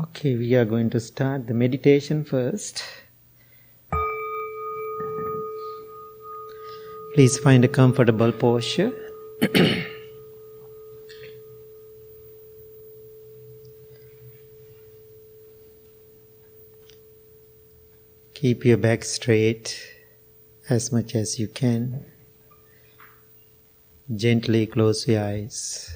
Okay, we are going to start the meditation first. Please find a comfortable posture. Keep your back straight as much as you can. Gently close your eyes.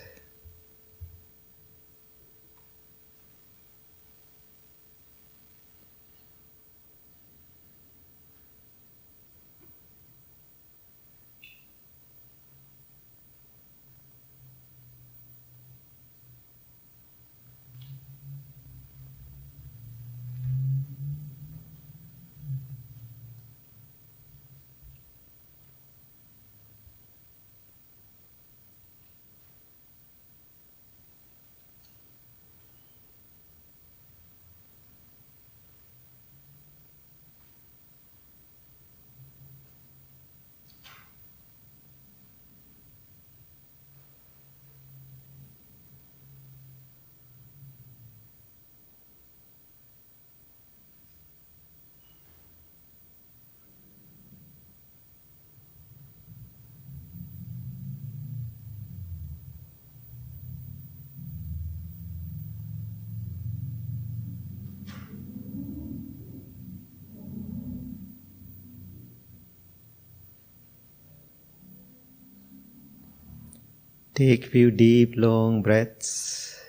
Take few deep, long breaths.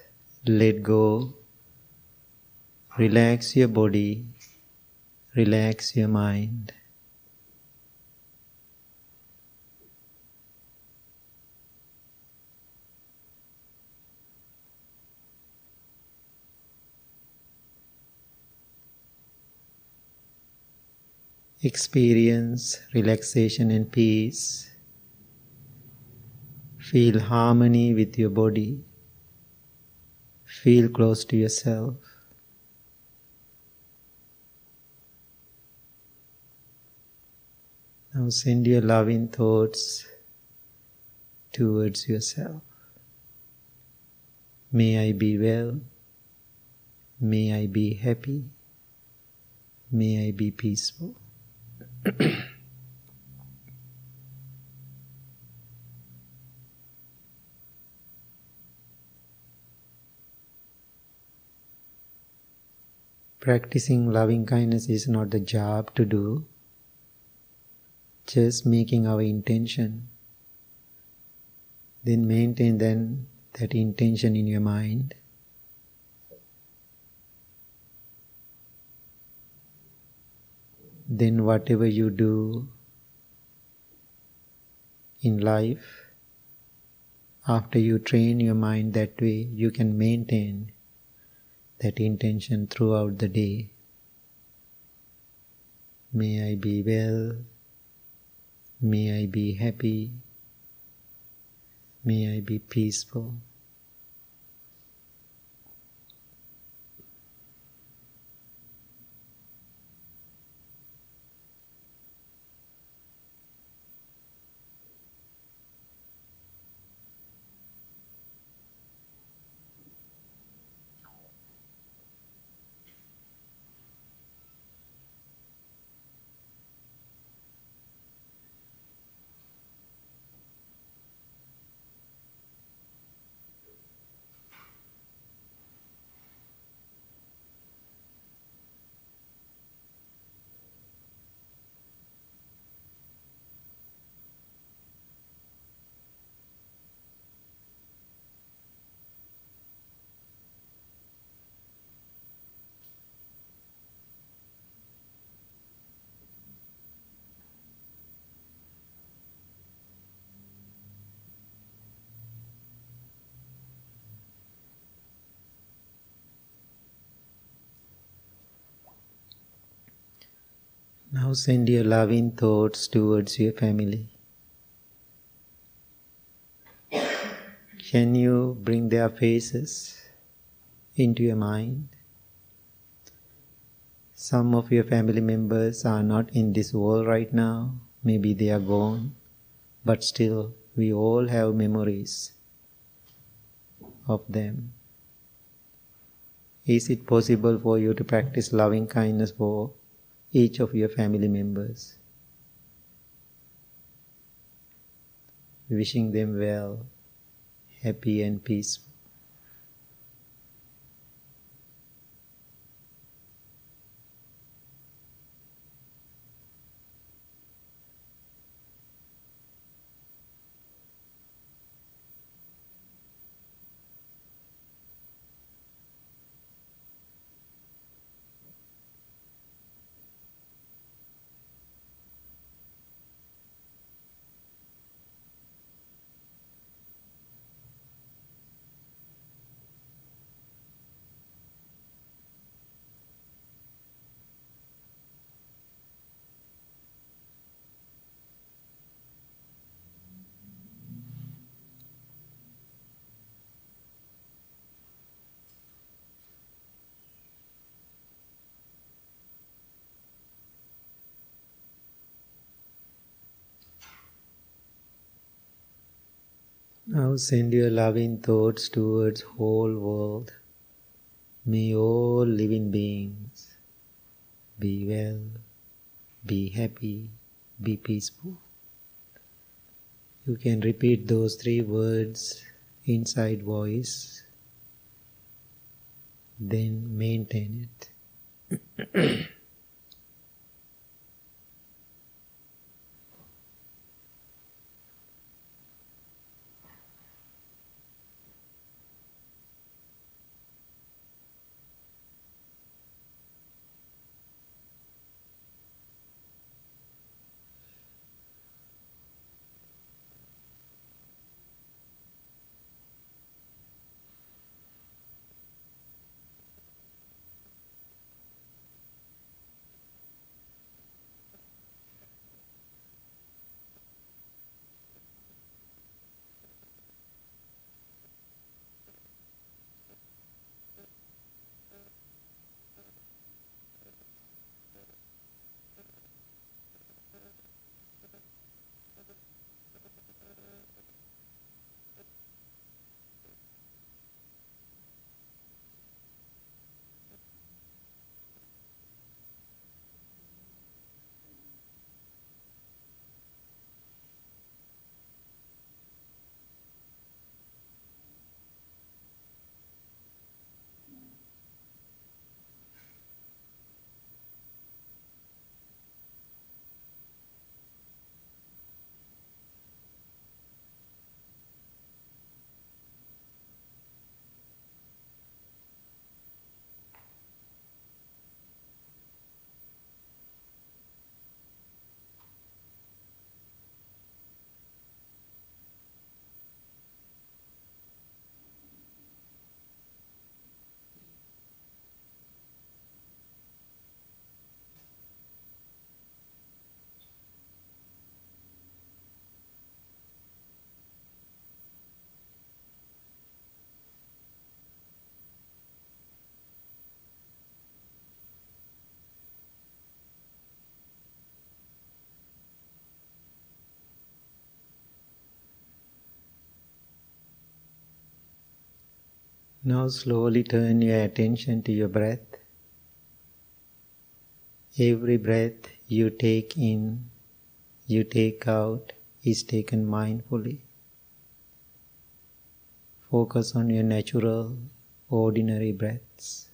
Let go. Relax your body. Relax your mind. Experience relaxation and peace. Feel harmony with your body. Feel close to yourself. Now send your loving thoughts towards yourself. May I be well. May I be happy. May I be peaceful. Practicing loving kindness is not the job to do, just making our intention. Then maintain that intention in your mind. Then whatever you do in life, after you train your mind that way, you can maintain that intention throughout the day. May I be well. May I be happy. May I be peaceful. Now send your loving thoughts towards your family. Can you bring their faces into your mind? Some of your family members are not in this world right now. Maybe they are gone. But still, we all have memories of them. Is it possible for you to practice loving kindness for each of your family members? Wishing them well, happy and peaceful. Now send your loving thoughts towards whole world. May all living beings be well, be happy, be peaceful. You can repeat those 3 words inside voice, then maintain it. Now slowly turn your attention to your breath. Every breath you take in, you take out, is taken mindfully. Focus on your natural, ordinary breaths.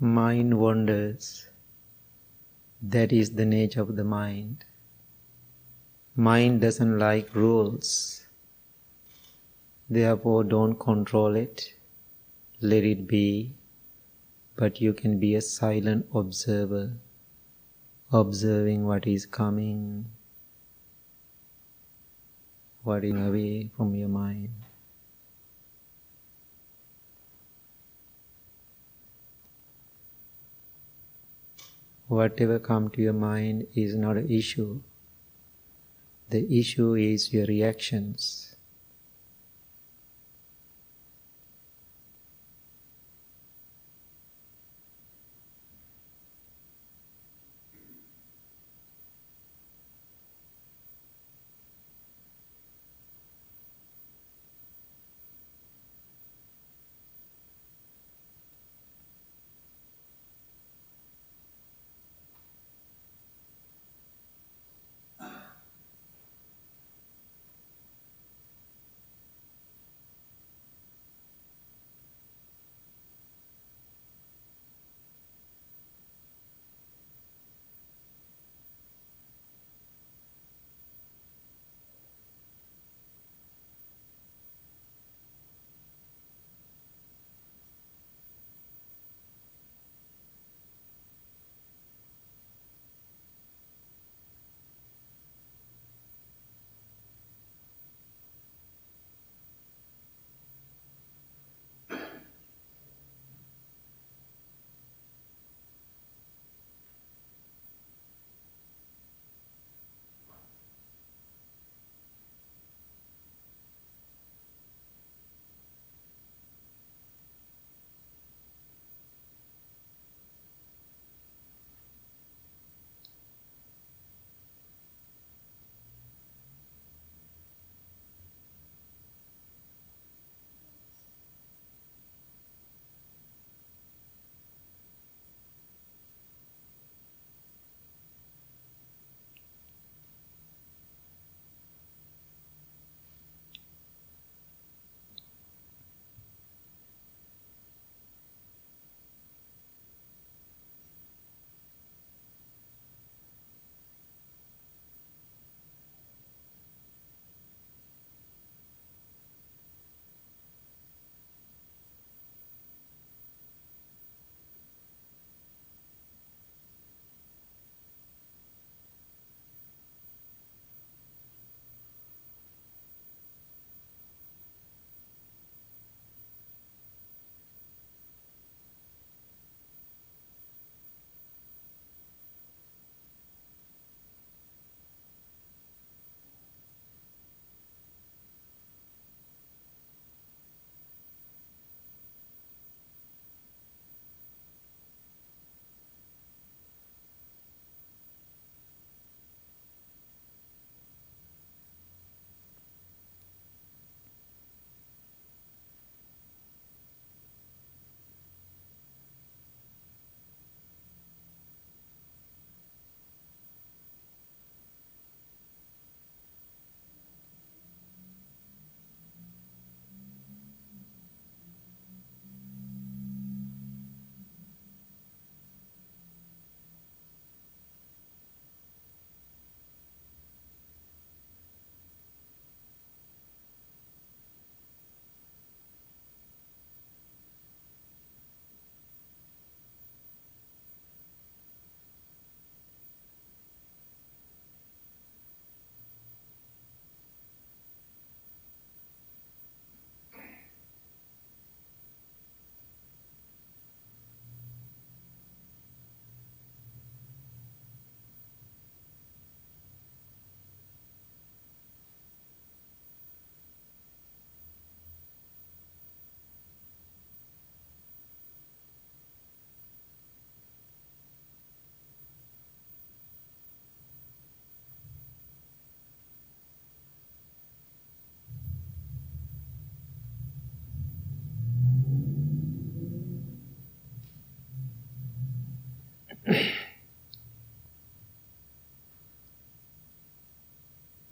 Mind wanders. That is the nature of the mind. Mind doesn't like rules. Therefore, don't control it. Let it be. But you can be a silent observer, observing what is coming, what is away from your mind. Whatever comes to your mind is not an issue. The issue is your reactions.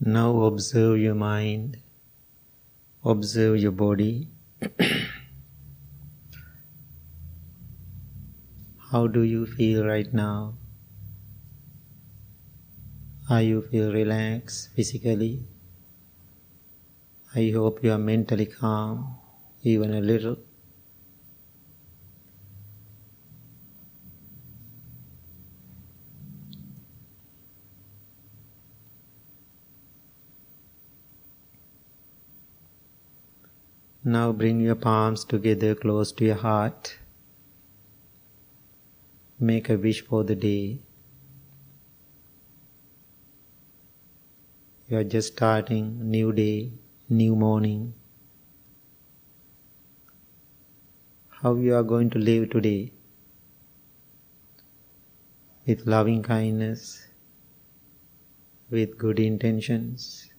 Now observe your mind, observe your body. How do you feel right now? Are you feel relaxed physically? I hope you are mentally calm, even a little. Now bring your palms together close to your heart. Make a wish for the day. You are just starting new day, new morning. How you are going to live today? With loving kindness, with good intentions,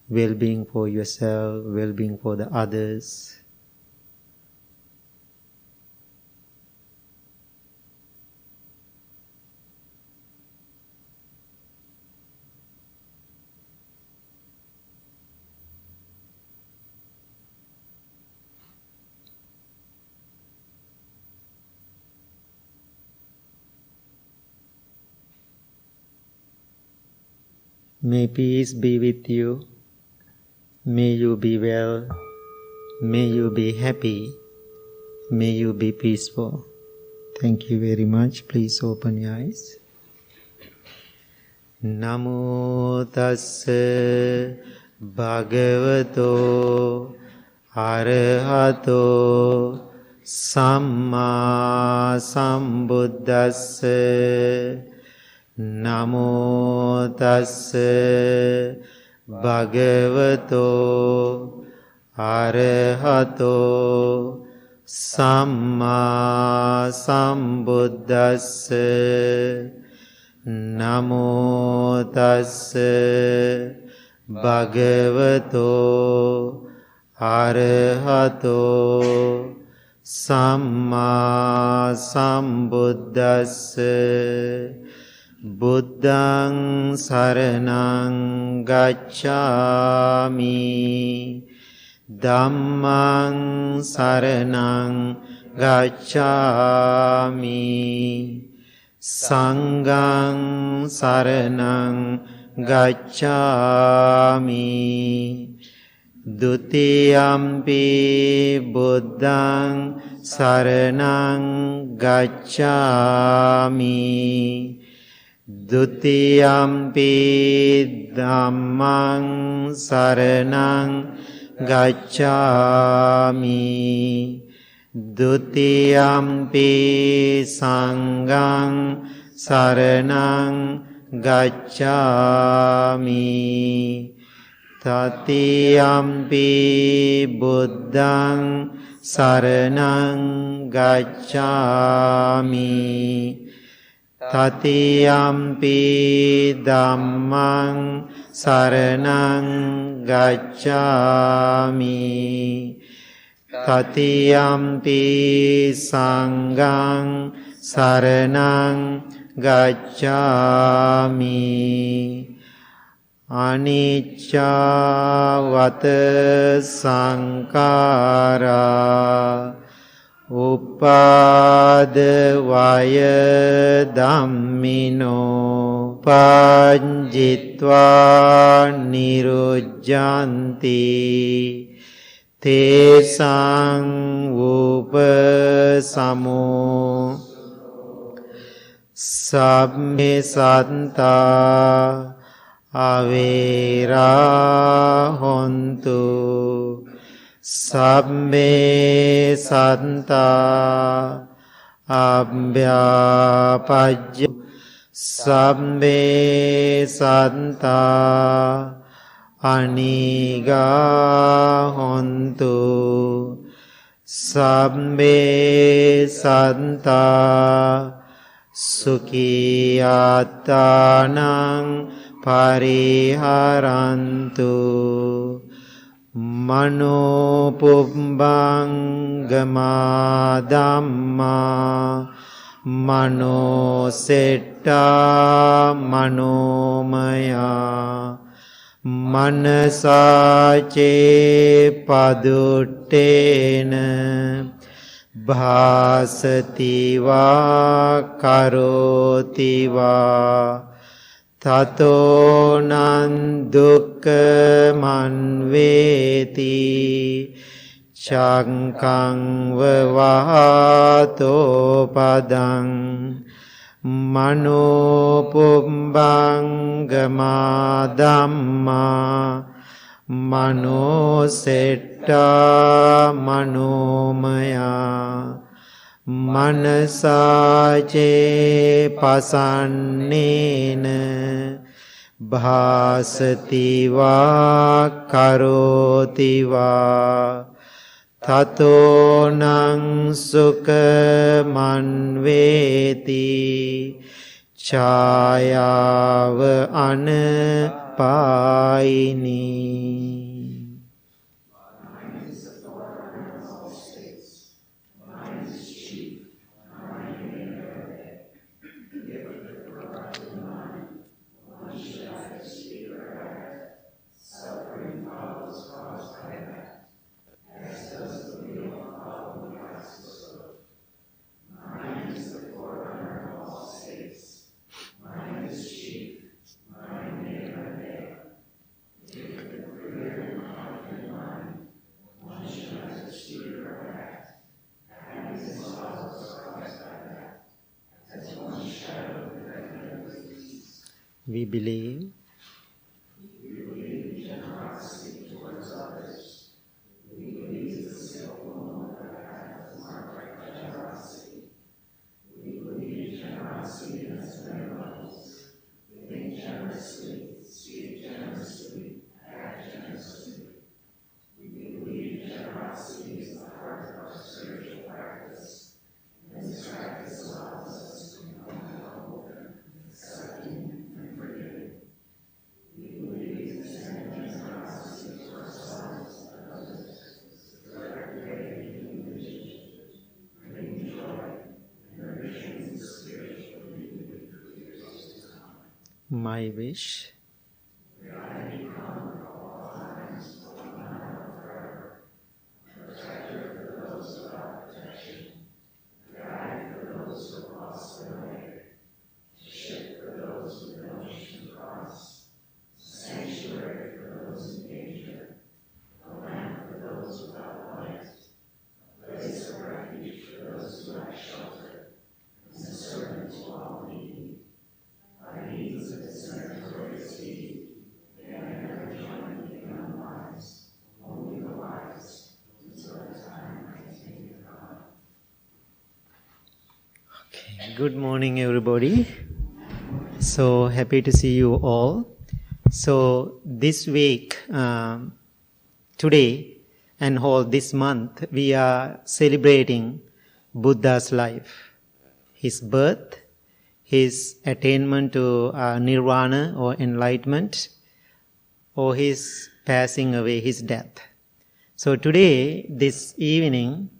well-being for yourself, well-being for the others. May peace be with you. May you be well. May you be happy. May you be peaceful. Thank you very much. Please open your eyes. Namo tassa bhagavato arahato samma sambuddhassa. Namo tassa bhagavato arahato samma sambuddhassa. Namo tassa bhagavato arahato samma sambuddhassa. Buddhaṃ saraṇaṃ gacchāmi. Dhammaṃ saraṇaṃ gacchāmi. Saṅghāṃ saraṇaṃ gacchāmi. Dutiyampi buddhaṃ saraṇaṃ gacchāmi. Dutiyampi dhammaṃ saraṇaṃ gacchāmi. Dutiyampi saṅghāṃ saraṇaṃ gacchāmi. Tatiyampi buddhaṃ saraṇaṃ gacchāmi. Tatiyampi dhammaṃ saraṇaṃ gacchāmi. Tatiyampi saṅghāṃ saraṇaṃ gacchāmi. Anicca vata saṅkhārā Uppada vaya dhammino panjitva nirujjanti tesang upasamo sabbe santa avera hontu. Sabbe santa abhyapajya. Sabbe santa aniga hontu. Sabbe santa sukhiyatānaṃ pariharantu. Mano pubbang gama dhamma mano setta manomaya manasace paduttena Bhasati va karoti va tato nan dukkha manveti chankang vavato padang mano pumbangama dhamma mano setta manomaya manasace pasannena bhasati va karoti va tato nang sukha manveti chayava anapayini. We believe generosity towards others. We believe the simple path of generosity. We believe generosity as miracles. Think generously, speak generously, act generously. We believe generosity is the heart of spiritual practice. And this practice allows us to become open, accepting, and forgiving. We believe extending generosity to ourselves and others is direct creating relationships, bringing joy, and nourishing the spiritual community for years to come. My wish. May I become at all times, both now and forever, a protector for those without protection, a guide for those who have lost their way, a ship for those with no ocean to cross, a sanctuary for those in danger, a lamp for those without light, a place of refuge for those who lack shelter, and a servant to all needy. Our needs of this meritorious deed, may I never join the unwise, only the wise, until the time I attain to God. Okay, good morning everybody. So happy to see you all. So this week, today and whole this month, we are celebrating Buddha's life, his birth, his attainment to nirvana or enlightenment, or his passing away, his death. So today, this evening,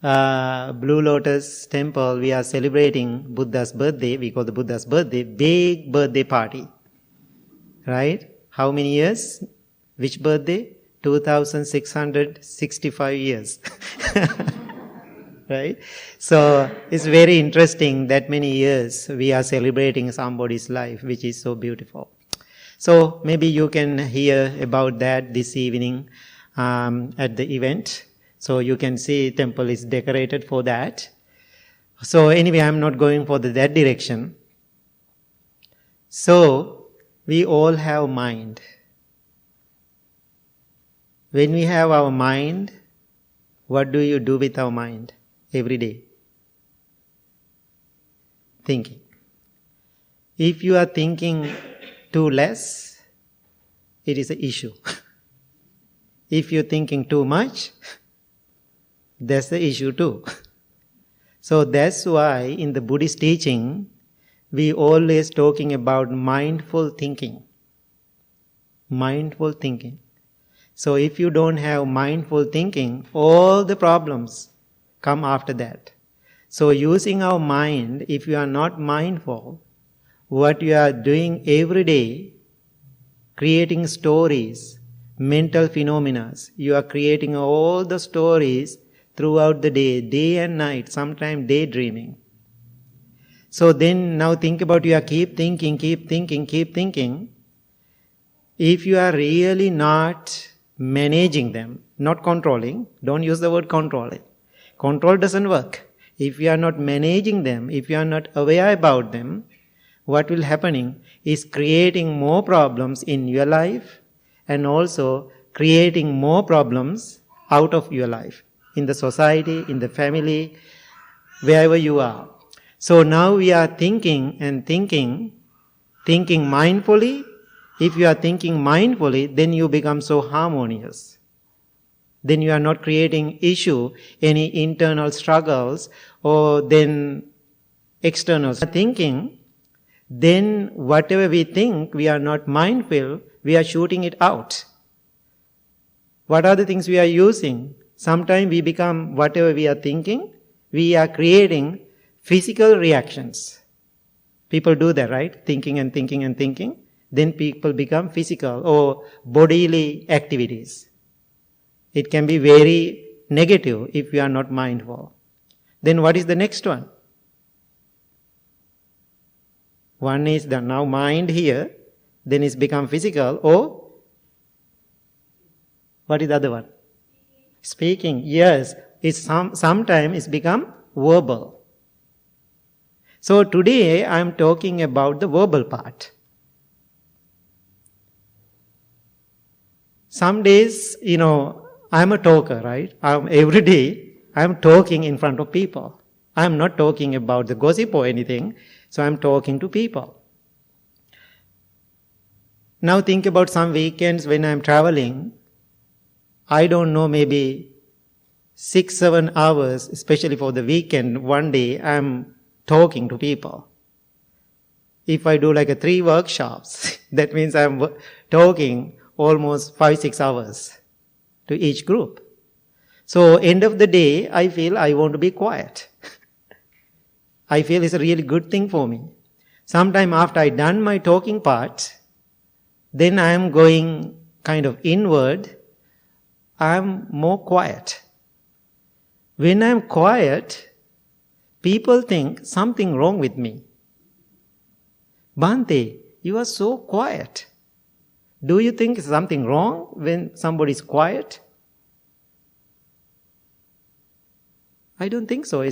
Blue Lotus Temple, we are celebrating Buddha's birthday. We call the Buddha's birthday, big birthday party. Right? How many years? Which birthday? 2,665 years. Right? So it's very interesting that many years we are celebrating somebody's life, which is so beautiful. So maybe you can hear about that this evening at the event. So you can see temple is decorated for that. So anyway, I'm not going for that direction. So we all have mind. When we have our mind, what do you do with our mind every day? Thinking. If you are thinking too less, it is an issue. If you're thinking too much, that's the issue too. So that's why in the Buddhist teaching, we always talking about mindful thinking. Mindful thinking. So if you don't have mindful thinking, all the problems come after that. So using our mind, if you are not mindful, what you are doing every day, creating stories, mental phenomena, you are creating all the stories throughout the day and night, sometimes daydreaming. So then now think about you are keep thinking. If you are really not managing them, not controlling, don't use the word controlling. Control doesn't work. If you are not managing them, if you are not aware about them, what will happening is creating more problems in your life and also creating more problems out of your life, in the society, in the family, wherever you are. So now we are thinking mindfully. If you are thinking mindfully, then you become so harmonious. Then you are not creating any internal struggles or then external thinking. Then whatever we think, we are not mindful, we are shooting it out. What are the things we are using? Sometimes we become, whatever we are thinking, we are creating physical reactions. People do that, right? Thinking. Then people become physical or bodily activities. It can be very negative if we are not mindful. Then what is the next one? One is the now mind here, then it's become physical, or what is the other one? Speaking, yes. Sometimes it's become verbal. So today I am talking about the verbal part. Some days, I'm a talker, right? Every day I'm talking in front of people. I'm not talking about the gossip or anything, so I'm talking to people. Now think about some weekends when I'm traveling. I don't know, maybe 6-7 hours, especially for the weekend, one day I'm talking to people. If I do like 3 workshops, that means I'm talking almost 5-6 hours to each group. So end of the day, I feel I want to be quiet. I feel it's a really good thing for me. Sometime after I done my talking part, then I am going kind of inward. I am more quiet. When I am quiet, people think something wrong with me. Bhante, you are so quiet. Do you think something wrong when somebody is quiet? I don't think so.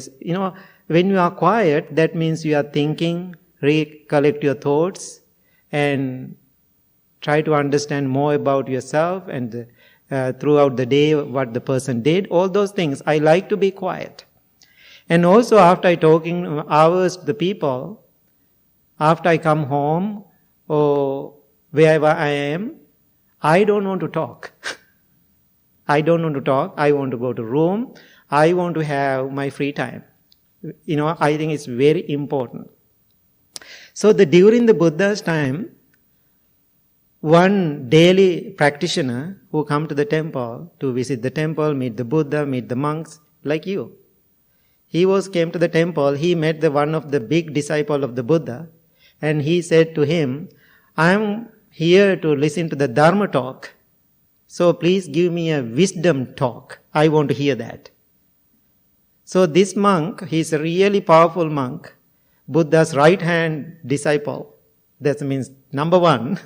When you are quiet, that means you are thinking, recollect your thoughts, and try to understand more about yourself and throughout the day what the person did. All those things. I like to be quiet. And also after I talking hours to the people, after I come home or wherever I am, I don't want to talk. I want to go to room. I want to have my free time. I think it's very important. So during the Buddha's time, one daily practitioner who come to the temple to visit the temple, meet the Buddha, meet the monks, like you. He came to the temple, he met one of the big disciple of the Buddha, and he said to him, I am here to listen to the Dharma talk, so please give me a wisdom talk. I want to hear that. So this monk, he's a really powerful monk, Buddha's right-hand disciple. That means number 1.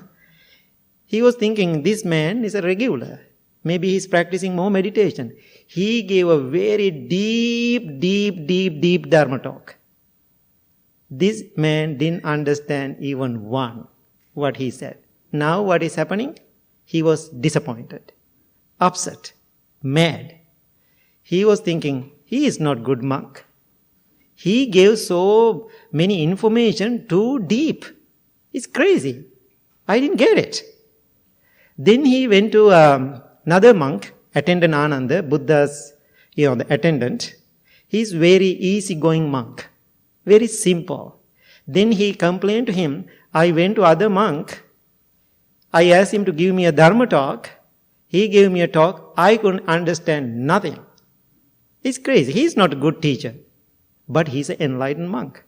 He was thinking, this man is a regular. Maybe he's practicing more meditation. He gave a very deep Dharma talk. This man didn't understand even what he said. Now what is happening? He was disappointed, upset, mad. He was thinking, he is not good monk. He gave so many information too deep. It's crazy. I didn't get it. Then he went to another monk, attendant Ananda, Buddha's, the attendant. He's very easygoing monk, very simple. Then he complained to him, I went to other monk. I asked him to give me a Dharma talk. He gave me a talk. I couldn't understand nothing. It's crazy. He's not a good teacher, but he's an enlightened monk.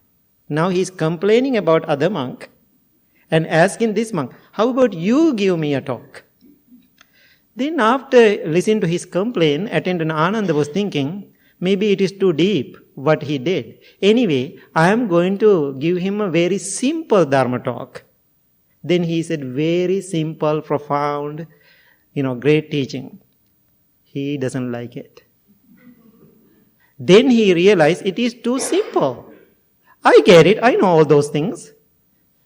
Now he's complaining about other monk and asking this monk, how about you give me a talk? Then after listening to his complaint, attendant Ananda was thinking, Maybe it is too deep what he did. Anyway, I am going to give him a very simple Dharma talk. Then he said, very simple, profound, great teaching. He doesn't like it. Then he realized it is too simple. I get it, I know all those things.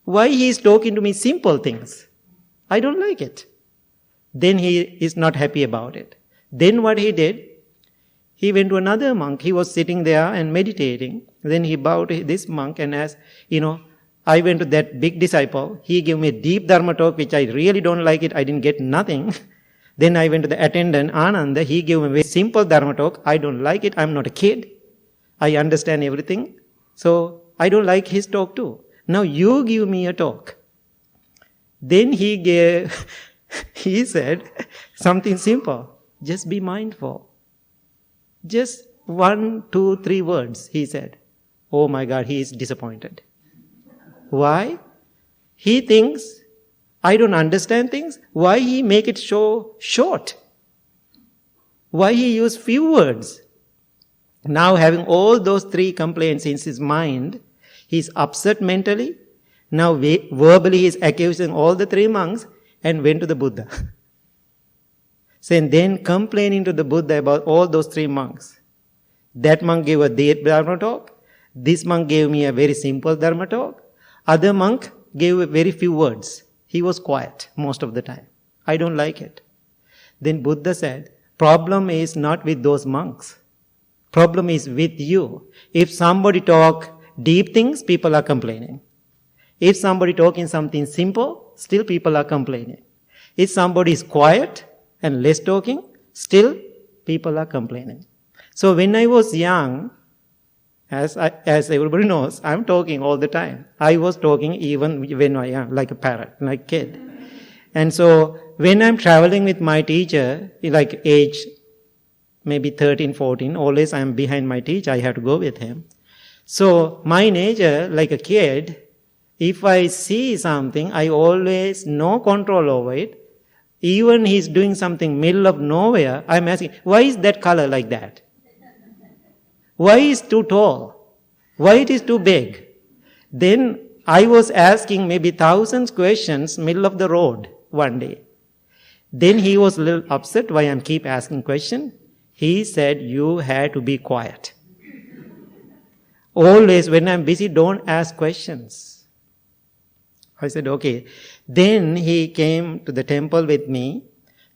Why he is talking to me simple things? I don't like it. Then he is not happy about it. Then what he did, he went to another monk. He was sitting there and meditating. Then he bowed to this monk and asked, I went to that big disciple. He gave me a deep Dharma talk, which I really don't like it. I didn't get nothing. Then I went to the attendant, Ananda. He gave me a very simple Dharma talk. I don't like it. I'm not a kid. I understand everything. So I don't like his talk too. Now you give me a talk. Then he said something simple. Just be mindful. Just 1, 2, 3 words, he said. Oh my God, he is disappointed. Why? He thinks, I don't understand things. Why he make it so short? Why he use few words? Now having all those 3 complaints in his mind, he is upset mentally. Now verbally he is accusing all the 3 monks and went to the Buddha. Then complaining to the Buddha about all those 3 monks. That monk gave a deep Dharma talk. This monk gave me a very simple Dharma talk. Other monk gave very few words. He was quiet most of the time. I don't like it. Then Buddha said, problem is not with those monks. Problem is with you. If somebody talk deep things, people are complaining. If somebody talking something simple, still people are complaining. If somebody is quiet and less talking, still people are complaining. So when I was young, as everybody knows, I'm talking all the time. I was talking even when I am like a parrot, like a kid. And so when I'm traveling with my teacher, like age maybe 13, 14, always I'm behind my teacher, I have to go with him. So my nature, like a kid, if I see something, I always no control over it. Even he's doing something middle of nowhere, I'm asking, why is that color like that? Why is too tall? Why it is too big? Then I was asking maybe thousands questions middle of the road one day. Then he was a little upset why I'm keep asking question. He said, you had to be quiet. Always when I'm busy, don't ask questions. I said, okay. Then he came to the temple with me.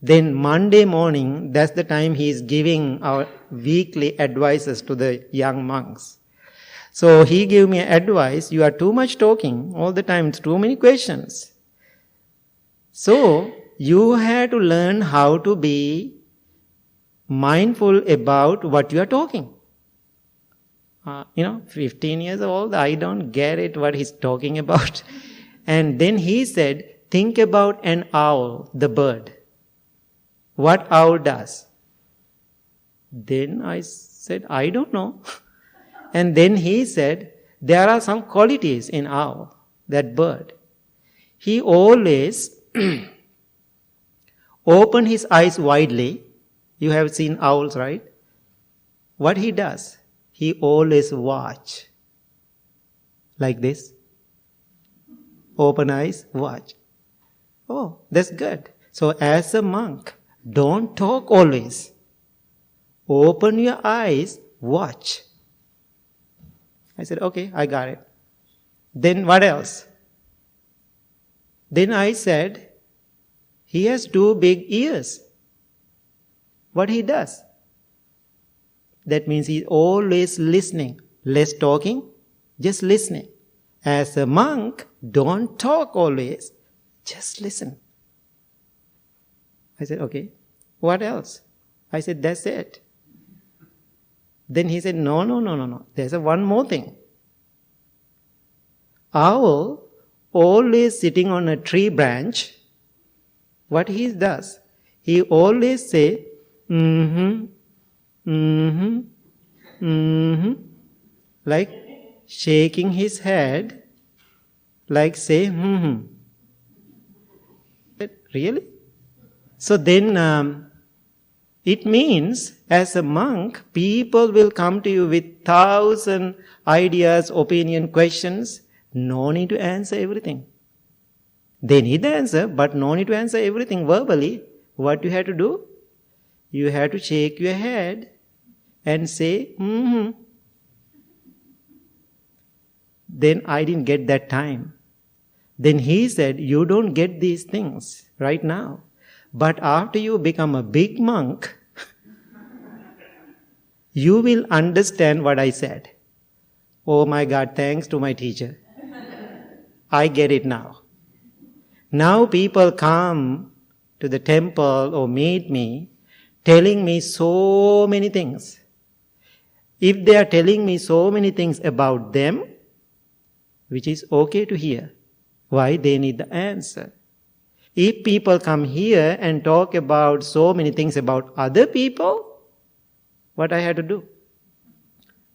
Then Monday morning, that's the time he is giving our weekly advices to the young monks. So he gave me advice, you are too much talking all the time, it's too many questions. So you have to learn how to be mindful about what you are talking. 15 years old, I don't get it what he's talking about. And then he said, think about an owl, the bird. What owl does? Then I said, I don't know. And then he said, there are some qualities in owl, that bird. He always open his eyes widely. You have seen owls, right? What he does? He always watch. Like this. Open eyes, watch. Oh, that's good. So as a monk, don't talk always. Open your eyes, watch. I said, okay, I got it. Then what else? Then I said, he has 2 big ears. What he does? That means he's always listening. Less talking, just listening. As a monk, don't talk always. Just listen. I said, okay, what else? I said, that's it. Then he said, no. There's one more thing. Owl always sitting on a tree branch. What he does? He always say, like shaking his head, like say, Really? So then It means, as a monk, people will come to you with 1,000 ideas, opinion, questions. No need to answer everything. They need the answer, but no need to answer everything verbally. What you have to do? You have to shake your head and say, mm-hmm. Then I didn't get that time. Then he said, you don't get these things right now. But after you become a big monk, you will understand what I said. Oh my God, thanks to my teacher. I get it now. Now people come to the temple or meet me, telling me so many things. If they are telling me so many things about them, which is okay to hear, why they need the answer. If people come here and talk about so many things about other people, what I had to do?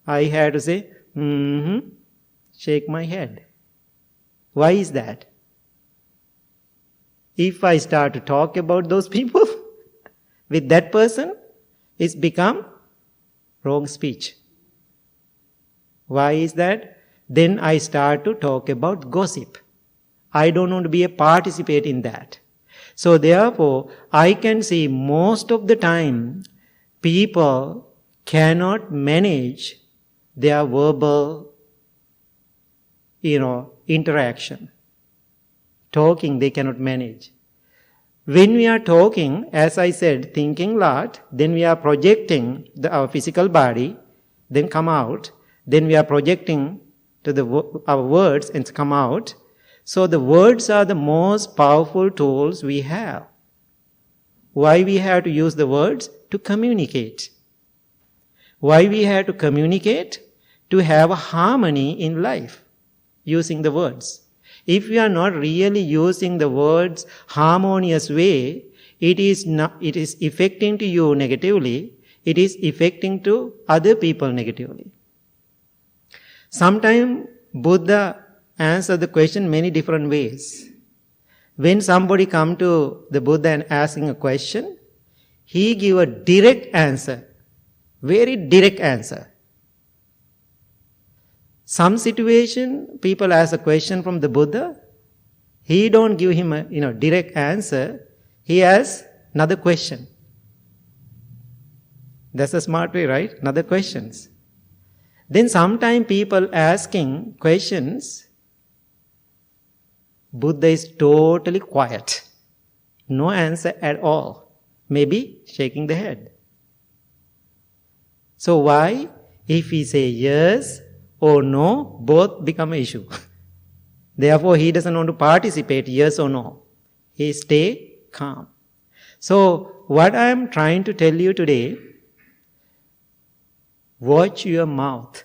I had to say, mm-hmm, shake my head. Why is that? If I start to talk about those people with that person, it's become wrong speech. Why is that? Then I start to talk about gossip. I don't want to be a participant in that. So therefore, I can see most of the time, people cannot manage their verbal, interaction. Talking, they cannot manage. When we are talking, as I said, thinking a lot, then we are projecting our physical body, then come out. Then we are projecting to our words and come out. So the words are the most powerful tools we have. Why we have to use the words? To communicate. Why we have to communicate? To have a harmony in life, using the words. If we are not really using the words harmonious way, it is affecting to you negatively, it is affecting to other people negatively. Sometimes Buddha answer the question many different ways. When somebody come to the Buddha and asking a question, he give a direct answer, very direct answer. Some situation, people ask a question from the Buddha, he don't give him a direct answer, he asks another question. That's a smart way, right? Another questions. Then sometimes people asking questions, Buddha is totally quiet. No answer at all. Maybe shaking the head. So why? If he say yes or no, both become an issue. Therefore, he doesn't want to participate, yes or no. He stay calm. So, what I am trying to tell you today, watch your mouth.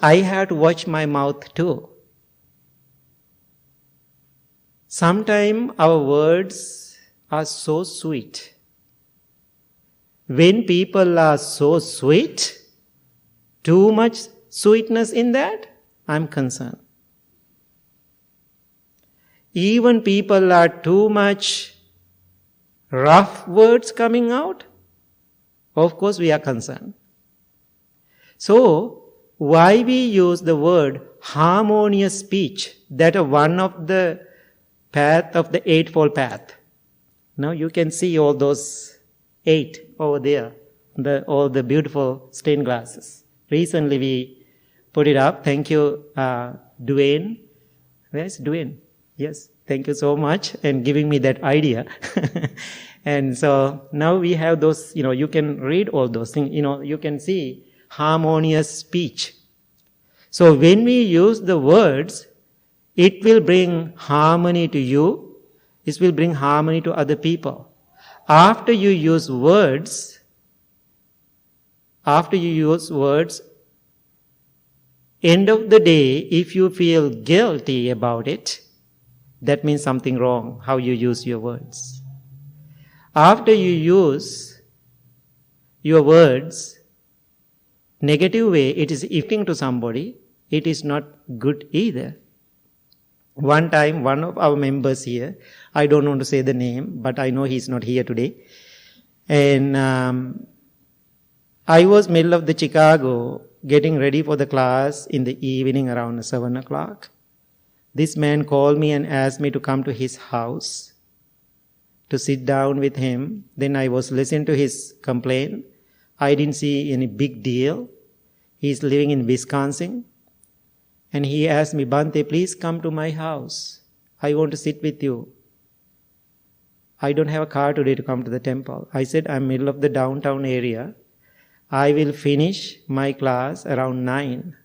I have to watch my mouth too. Sometimes our words are so sweet. When people are so sweet, too much sweetness in that, I'm concerned. Even people are too much rough words coming out, of course we are concerned. So, why we use the word harmonious speech? That is one of the path of the Eightfold Path. Now you can see all those 8 over there, all the beautiful stained glasses. Recently we put it up. Thank you, Dwayne. Where's Dwayne? Yes, thank you so much and giving me that idea. And so now we have those, you can read all those things, you can see harmonious speech. So when we use the words, it will bring harmony to you, it will bring harmony to other people. After you use words, end of the day, if you feel guilty about it, that means something wrong, how you use your words. After you use your words negative way, it is affecting to somebody, it is not good either. One time, one of our members here, I don't want to say the name, but I know he's not here today. And I was middle of the Chicago, getting ready for the class in the evening around 7 o'clock. This man called me and asked me to come to his house to sit down with him. Then I was listening to his complaint. I didn't see any big deal. He's living in Wisconsin. And he asked me, Bhante, please come to my house. I want to sit with you. I don't have a car today to come to the temple. I said, I'm middle of the downtown area. I will finish my class around 9,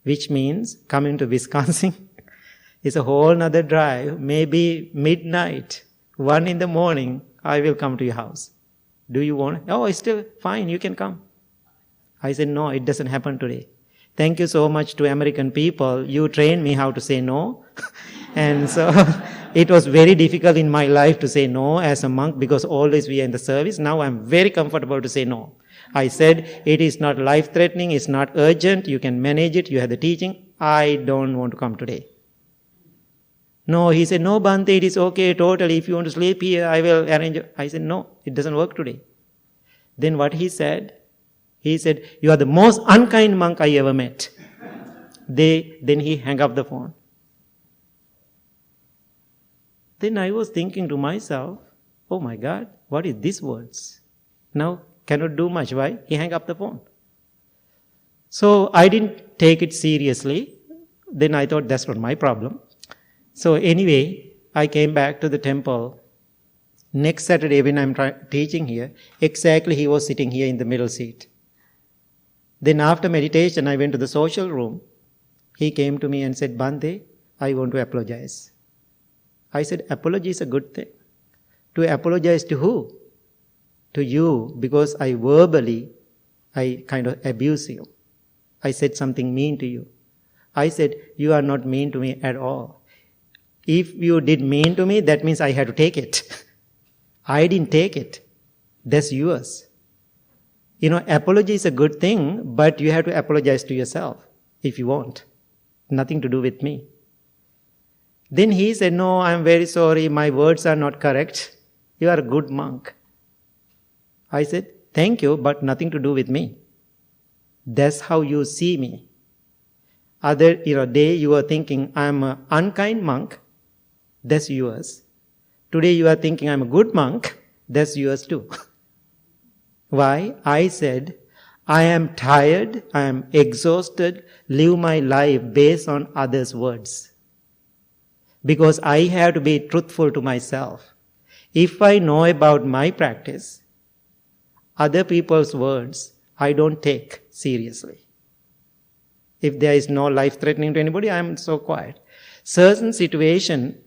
which means coming to Wisconsin is a whole nother drive. Maybe midnight, 1 in the morning, I will come to your house. Do you want? Oh, it's still fine. You can come. I said, no, it doesn't happen today. Thank you so much to American people. You trained me how to say no. And so it was very difficult in my life to say no as a monk because always we are in the service. Now I'm very comfortable to say no. I said, it is not life-threatening, it's not urgent, you can manage it, you have the teaching. I don't want to come today. No, he said, no, Bhante, it is okay, totally. If you want to sleep here, I will arrange. I said, no, it doesn't work today. Then what he said, you are the most unkind monk I ever met. Then he hung up the phone. Then I was thinking to myself, oh my God, what is these words? Now, cannot do much. Why? He hung up the phone. So I didn't take it seriously. Then I thought that's not my problem. So anyway, I came back to the temple. Next Saturday when I'm teaching here, exactly he was sitting here in the middle seat. Then after meditation, I went to the social room. He came to me and said, Bhante, I want to apologize. I said, apology is a good thing. To apologize to who? To you, because I kind of abuse you. I said something mean to you. I said, you are not mean to me at all. If you did mean to me, that means I had to take it. I didn't take it. That's yours. Apology is a good thing, but you have to apologize to yourself if you want. Nothing to do with me. Then he said, no, I'm very sorry, my words are not correct. You are a good monk. I said, thank you, but nothing to do with me. That's how you see me. Other day you are thinking, I'm an unkind monk. That's yours. Today you are thinking, I'm a good monk. That's yours too. Why? I said, I am tired, I am exhausted, live my life based on others' words. Because I have to be truthful to myself. If I know about my practice, other people's words, I don't take seriously. If there is no life threatening to anybody, I am so quiet. Certain situation,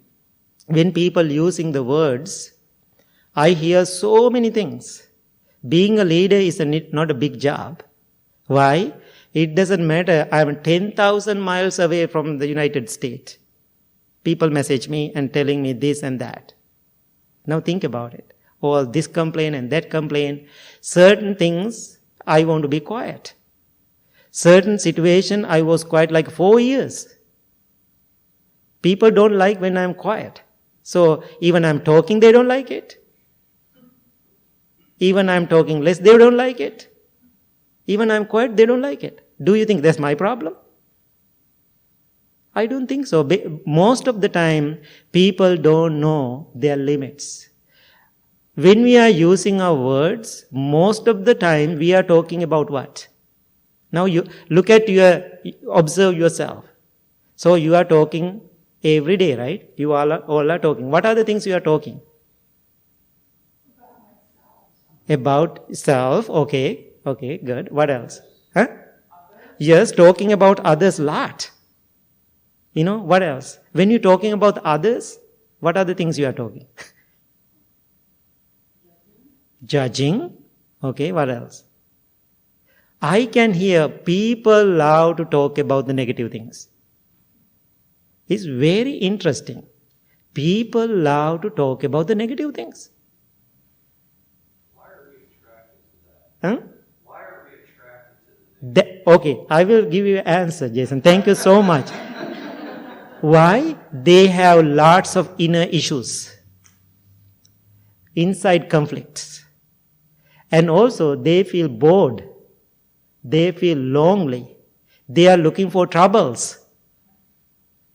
when people using the words, I hear so many things. Being a leader is not a big job. Why? It doesn't matter. I am 10,000 miles away from the United States. People message me and telling me this and that. Now think about it. All this complaint and that complaint. Certain things, I want to be quiet. Certain situation, I was quiet like 4 years. People don't like when I'm quiet. So even I'm talking, they don't like it. Even I'm talking less, they don't like it. Even I'm quiet, they don't like it. Do you think that's my problem? I don't think so. Most of the time, people don't know their limits. When we are using our words, most of the time we are talking about what? Now you look at observe yourself. So you are talking every day, right? You all are talking. What are the things you are talking? About self, okay, good. What else? Huh? Yes, talking about others lot. What else? When you're talking about others, what are the things you are talking? Judging. Okay, what else? I can hear people love to talk about the negative things. It's very interesting. People love to talk about the negative things. Huh? Why are we attracted to the negative? Okay, I will give you an answer, Jason. Thank you so much. Why? They have lots of inner issues, inside conflicts. And also they feel bored. They feel lonely. They are looking for troubles.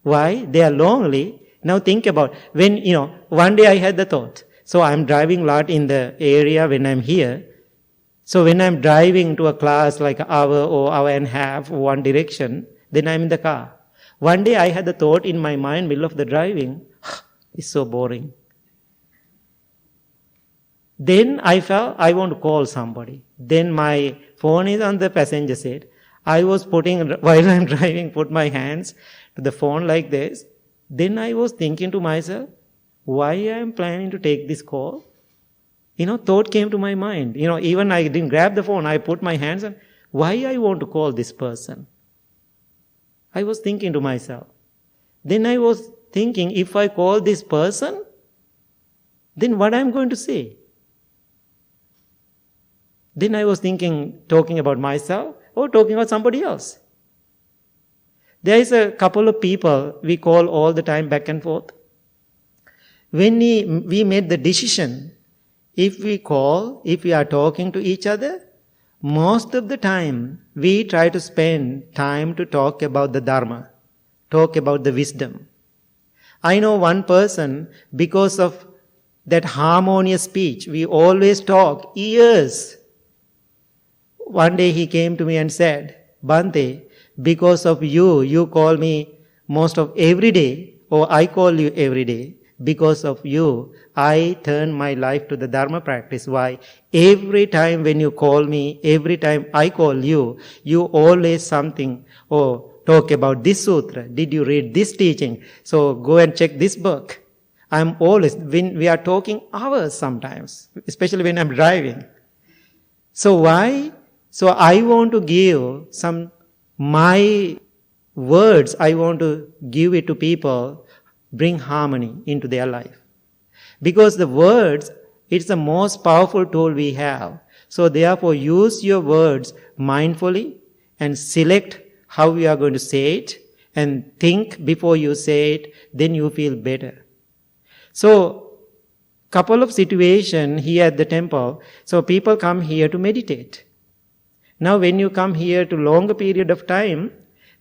Why? They are lonely. Now think about, when, one day I had the thought, so I'm driving a lot in the area when I'm here. So when I'm driving to a class like an hour or hour and a half, one direction, then I'm in the car. One day I had the thought in my mind, middle of the driving, it's so boring. Then I felt I want to call somebody. Then my phone is on the passenger seat. I was while I'm driving, put my hands to the phone like this. Then I was thinking to myself, why I am planning to take this call? Thought came to my mind. Even I didn't grab the phone. I put my hands on, why I want to call this person? I was thinking to myself. Then I was thinking, if I call this person, then what I'm going to say? Then I was thinking, talking about myself or talking about somebody else. There is a couple of people we call all the time back and forth. When we made the decision, if we are talking to each other, most of the time we try to spend time to talk about the Dharma, talk about the wisdom. I know one person, because of that harmonious speech, we always talk years. One day he came to me and said, Bhante, because of you call me most of every day, or I call you every day. Because of you, I turn my life to the Dharma practice. Why? Every time when you call me, every time I call you always something, talk about this sutra. Did you read this teaching? So go and check this book. I'm always, when we are talking hours sometimes, especially when I'm driving. So why? So I want to give my words, I want to give it to people, bring harmony into their life. Because the words, it's the most powerful tool we have. So therefore use your words mindfully and select how you are going to say it and think before you say it, then you feel better. So couple of situations here at the temple, so people come here to meditate. Now when you come here to longer period of time,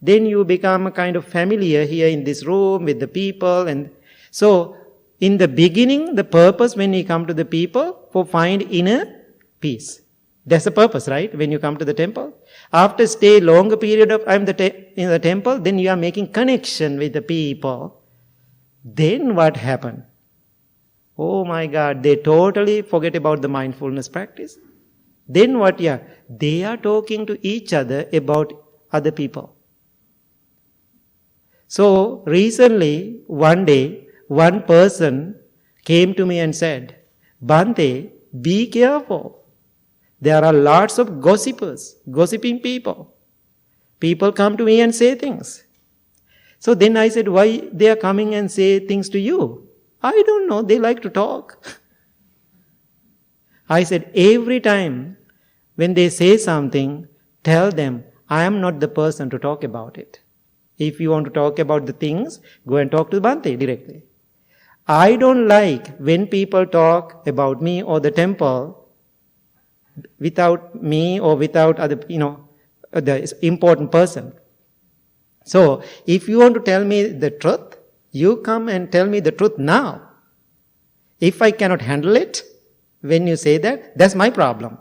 then you become a kind of familiar here in this room with the people. And so in the beginning, the purpose when you come to the people, for find inner peace. That's the purpose, right? When you come to the temple. After stay longer period of time in the temple, then you are making connection with the people. Then what happened? Oh my God, they totally forget about the mindfulness practice. Then what? They are talking to each other about other people. So recently, one day, one person came to me and said, Bhante, be careful. There are lots of gossipers, gossiping people. People come to me and say things. So then I said, why they are coming and say things to you? I don't know, they like to talk. I said, every time when they say something, tell them, I am not the person to talk about it. If you want to talk about the things, go and talk to Bhante directly. I don't like when people talk about me or the temple without me or without other, the important person. So, if you want to tell me the truth, you come and tell me the truth now. If I cannot handle it, when you say that, that's my problem.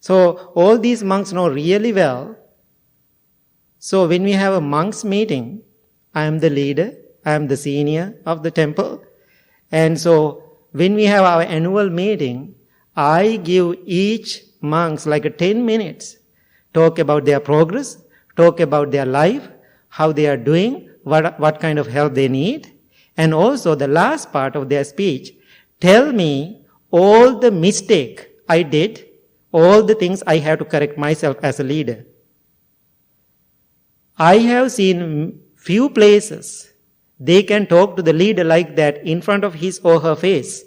So, all these monks know really well. So, when we have a monks meeting, I am the leader, I am the senior of the temple. And so, when we have our annual meeting, I give each monks like 10 minutes, talk about their progress, talk about their life, how they are doing, what kind of help they need. And also the last part of their speech, tell me all the mistake I did, all the things I have to correct myself as a leader. I have seen few places they can talk to the leader like that in front of his or her face.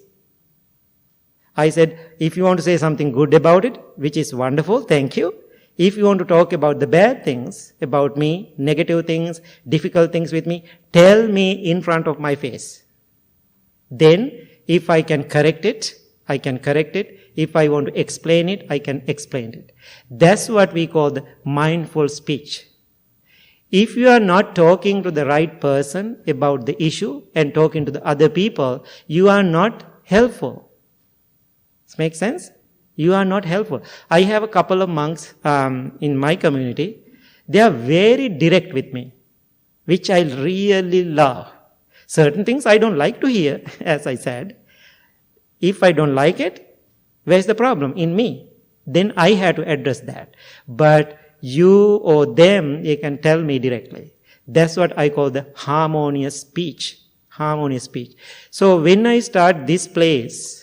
I said, if you want to say something good about it, which is wonderful, thank you. If you want to talk about the bad things about me, negative things, difficult things with me, tell me in front of my face. Then, if I can correct it, I can correct it. If I want to explain it, I can explain it. That's what we call the mindful speech. If you are not talking to the right person about the issue and talking to the other people, you are not helpful. Does it make sense? You are not helpful. I have a couple of monks in my community. They are very direct with me, which I really love. Certain things I don't like to hear, as I said. If I don't like it, where's the problem? In me. Then I have to address that. But you or them, you can tell me directly. That's what I call the harmonious speech. Harmonious speech. So when I start this place,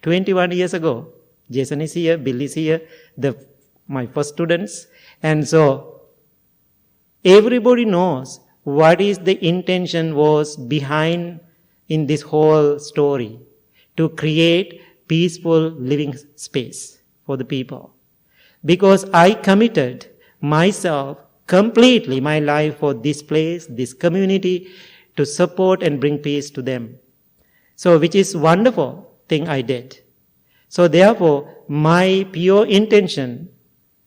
21 years ago, Jason is here, Bill is here, my first students. And so, everybody knows what is the intention was behind in this whole story. To create peaceful living space for the people. Because I committed myself completely, my life for this place, this community, to support and bring peace to them. So, which is wonderful thing I did. So therefore, my pure intention,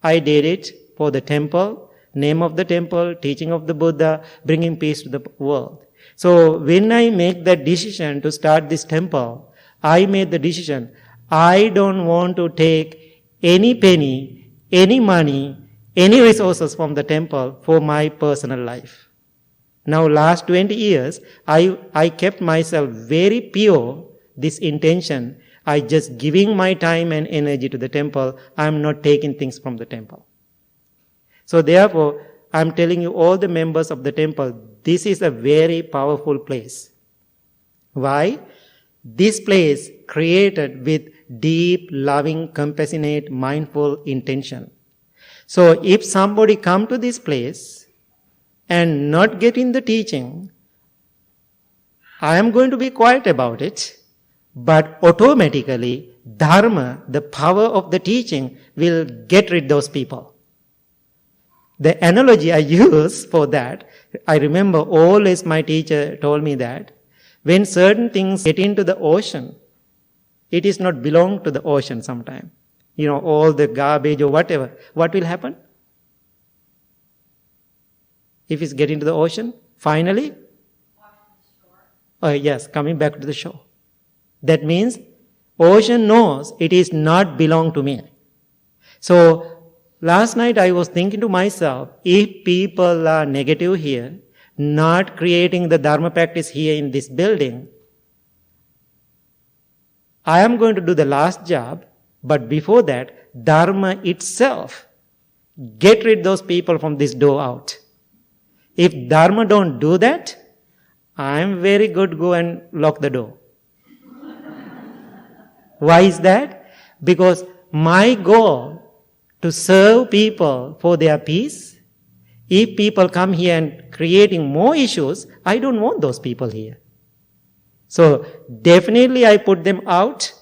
I did it for the temple, name of the temple, teaching of the Buddha, bringing peace to the world. So when I make that decision to start this temple, I made the decision, I don't want to take any penny, any money, any resources from the temple for my personal life. Now last 20 years, I kept myself very pure, this intention. I just giving my time and energy to the temple. I'm not taking things from the temple. So therefore, I'm telling you all the members of the temple, this is a very powerful place. Why? This place created with deep, loving, compassionate, mindful intention. So if somebody come to this place and not getting the teaching, I am going to be quiet about it. But automatically, Dharma, the power of the teaching, will get rid of those people. The analogy I use for that, I remember always my teacher told me that when certain things get into the ocean, it is not belong to the ocean sometime. All the garbage or whatever. What will happen? If it's getting to the ocean, finally? Yes, coming back to the shore. That means ocean knows it is not belong to me. So last night I was thinking to myself, if people are negative here, not creating the Dharma practice here in this building, I am going to do the last job, but before that, Dharma itself, get rid of those people from this door out. If Dharma don't do that, I am very good, go and lock the door. Why is that? Because my goal to serve people for their peace, if people come here and creating more issues, I don't want those people here. So definitely I put them out,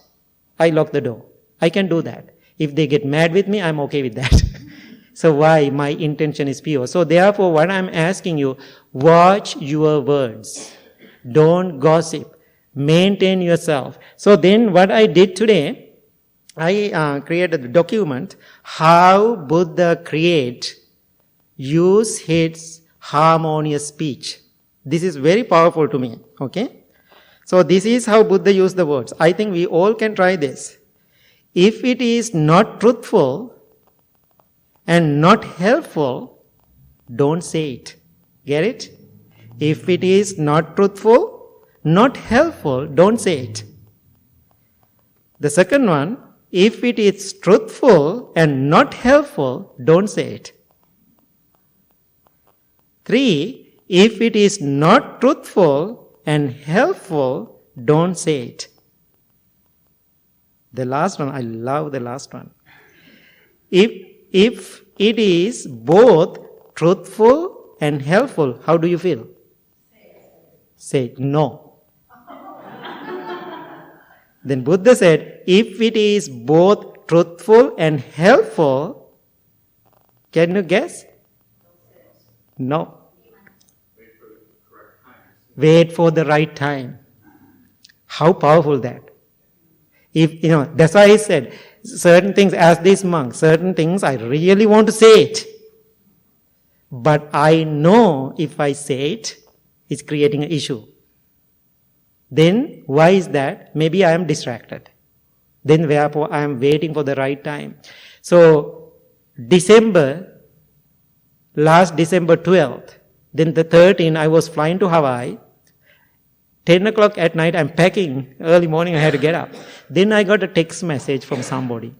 I lock the door. I can do that. If they get mad with me, I'm okay with that. So why? My intention is pure. So therefore what I'm asking you, watch your words. Don't gossip. Maintain yourself. So then what I did today, I created a document, how Buddha use his harmonious speech. This is very powerful to me. Okay? So this is how Buddha used the words. I think we all can try this. If it is not truthful and not helpful, don't say it. Get it? If it is not truthful, not helpful, don't say it. The second one, if it is truthful and not helpful, don't say it. 3, if it is not truthful and helpful, don't say it. The last one, I love the last one. If it is both truthful and helpful, how do you feel? Say no. Then Buddha said, if it is both truthful and helpful, Can you guess? No. Wait for the right time. How powerful that. If, that's why I said, certain things, as this monk, certain things I really want to say it. But I know if I say it, it's creating an issue. Then, why is that? Maybe I am distracted. Then, therefore, I am waiting for the right time. So, last December 12th, then the 13th, I was flying to Hawaii. 10 o'clock at night, I'm packing. Early morning, I had to get up. Then I got a text message from somebody.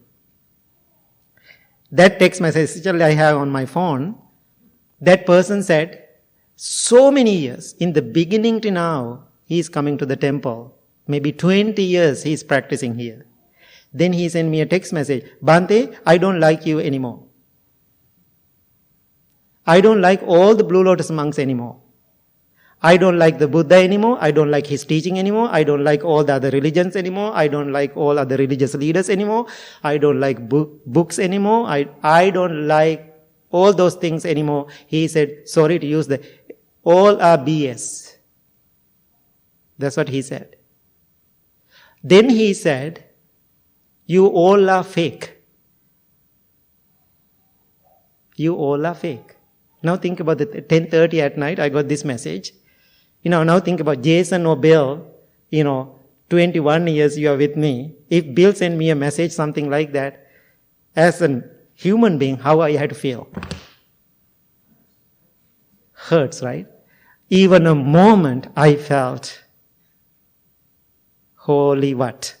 That text message, still I have on my phone. That person said, so many years, in the beginning to now, he is coming to the temple. Maybe 20 years he is practicing here. Then he sent me a text message, Bhante, I don't like you anymore. I don't like all the Blue Lotus monks anymore. I don't like the Buddha anymore. I don't like his teaching anymore. I don't like all the other religions anymore. I don't like all other religious leaders anymore. I don't like books anymore. I don't like all those things anymore. He said, sorry to use all are BS. That's what he said. Then he said, you all are fake. You all are fake. Now think about it. 10:30 at night, I got this message. Now think about Jason or Bill, 21 years you are with me. If Bill sent me a message, something like that, as a human being, how I had to feel? Hurts, right? Even a moment I felt, holy what?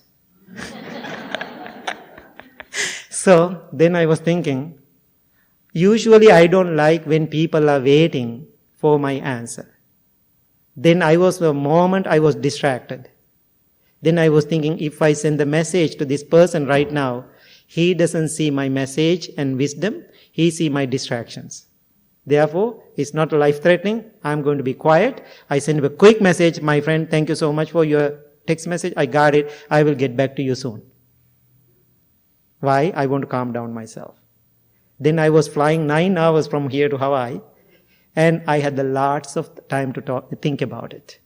So then I was thinking, usually I don't like when people are waiting for my answer. Then the moment I was distracted. Then I was thinking, if I send the message to this person right now, he doesn't see my message and wisdom, he see my distractions. Therefore, it's not life-threatening. I'm going to be quiet. I send him a quick message, my friend, thank you so much for your text message. I got it. I will get back to you soon. Why? I want to calm down myself. Then I was flying 9 hours from here to Hawaii. And I had lots of time to think about it.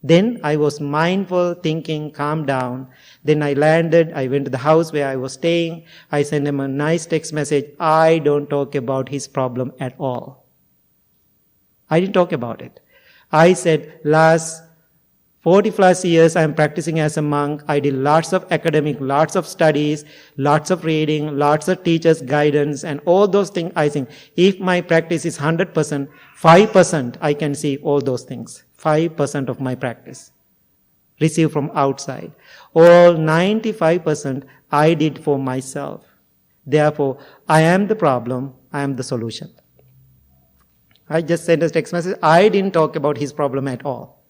Then I was mindful, thinking, calm down. Then I landed, I went to the house where I was staying. I sent him a nice text message. I don't talk about his problem at all. I didn't talk about it. I said, last 40 plus years I am practicing as a monk. I did lots of academic, lots of studies, lots of reading, lots of teachers' guidance, and all those things. I think if my practice is 100%, 5% I can see all those things. 5% of my practice received from outside. All 95% I did for myself. Therefore, I am the problem, I am the solution. I just sent a text message. I didn't talk about his problem at all.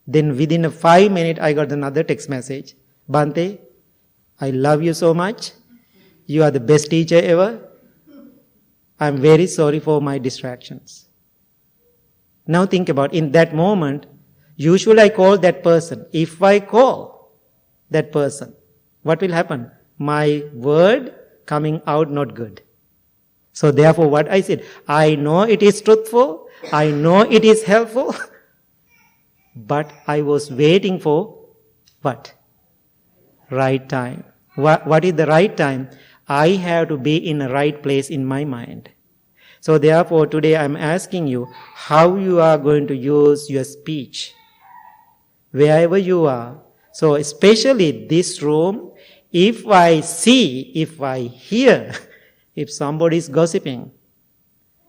Then within 5 minutes, I got another text message. Bhante, I love you so much. You are the best teacher ever. I'm very sorry for my distractions. Now think about, in that moment, usually I call that person. If I call that person, what will happen? My word coming out not good. So therefore what I said, I know it is truthful. I know it is helpful. But I was waiting for what? Right time. What is the right time? I have to be in the right place in my mind. So therefore today I'm asking you how you are going to use your speech. Wherever you are. So especially this room, if I see, if I hear, if somebody is gossiping,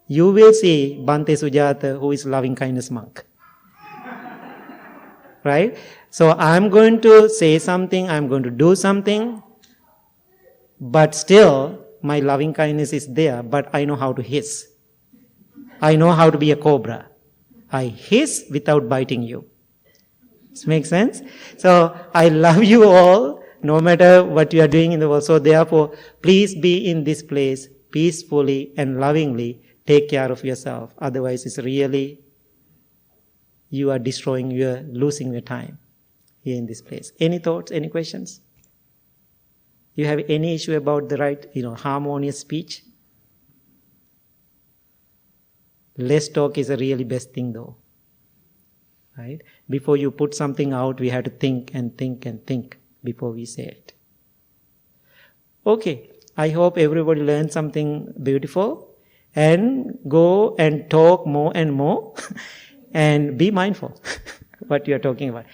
you will see Bhante Sujatha, who is loving kindness monk. Right? So I'm going to say something, I'm going to do something, but still my loving kindness is there, but I know how to hiss. I know how to be a cobra. I hiss without biting you. Does it make sense? So I love you all, no matter what you are doing in the world. So therefore, please be in this place peacefully and lovingly. Take care of yourself. Otherwise, it's really, you are losing your time here in this place. Any thoughts, any questions? You have any issue about the right, harmonious speech? Less talk is a really best thing though. Right? Before you put something out, we have to think and think and think before we say it. Okay, I hope everybody learned something beautiful, and go and talk more and more and be mindful what you are talking about.